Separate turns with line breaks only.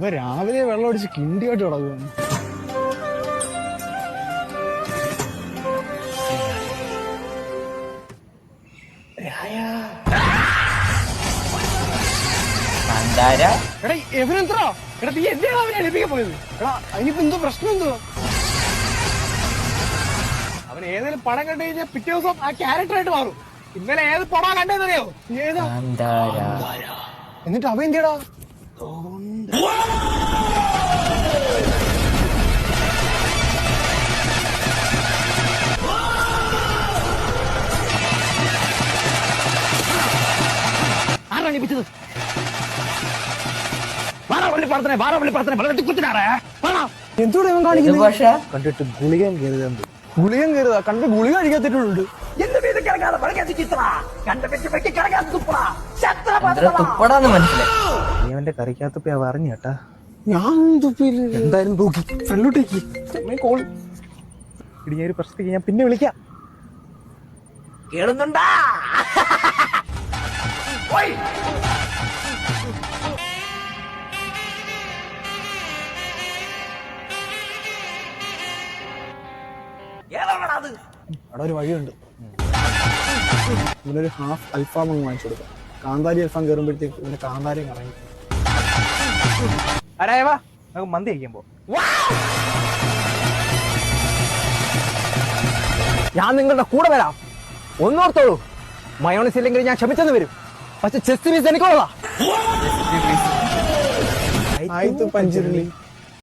ഇപ്പൊ രാവിലെ വെള്ളം അടിച്ച് കിണ്ടിയായിട്ട് കിടക്കുന്നു. എവനെന്തോ എടാ നീ എന്തിനാ അവനെ എളിപ്പിക്കാൻ പോയത്? എടാ അതിനിപ്പോ എന്തോ പ്രശ്നം എന്തോ? അവൻ ഏതെങ്കിലും പടം കണ്ടു കഴിഞ്ഞാൽ പിറ്റേ ദിവസം ആ ക്യാരക്ടറായിട്ട് മാറും. ഇന്നലെ ഏത് പടം കണ്ടെന്നറിയോ? ഏതാ? എന്നിട്ട് അവൻ എന്തിയടാ? ആരാണ് എളിപ്പിച്ചത്? എന്തോടെ ഇവൻ കാണിക്കുന്നത്? കണ്ടിട്ട് ഗുളികൻ കരുതുന്നുണ്ട്. ഗുളികൻ കരുതാ കണ്ടിട്ട് ഗുളിക അടിക്കാത്തിട്ടുണ്ട്.
നീ അവന്റെ കറിക്കകത്ത് പറഞ്ഞു കേട്ടാ.
ഞാൻ തുപ്പിയില്ല. എന്തായാലും തൂക്കി ഫ്രണ്ടിലോട്ടേക്ക് കോൾ ഇടി. ഞാൻ ഒരു പ്രശ്നത്തേക്ക് ഞാൻ പിന്നെ വിളിക്കാം.
കേളുന്നുണ്ടാ?
അവിടെ ഒരു വഴിയുണ്ട്. ഇവനൊരു ഹാഫ് അൽഫാം അങ്ങ് വാങ്ങിച്ചു കൊടുക്കാം. കാന്താരി അൽഫാം കയറുമ്പോഴത്തേക്ക് ഇവന് കാന്താരി ഇറങ്ങി.
ആരായവാ നമുക്ക് മന്തി കഴിക്കുമ്പോ
ഞാൻ നിങ്ങളുടെ കൂടെ വരാം. ഒന്നോർത്തോളൂ, മയോണൈസ് ഇല്ലെങ്കിൽ ഞാൻ ക്ഷമിച്ചെന്ന് വരും. പക്ഷെ ചെസ്റ്റ് പീസ് എനിക്കുള്ളതാ. പഞ്ചിരളി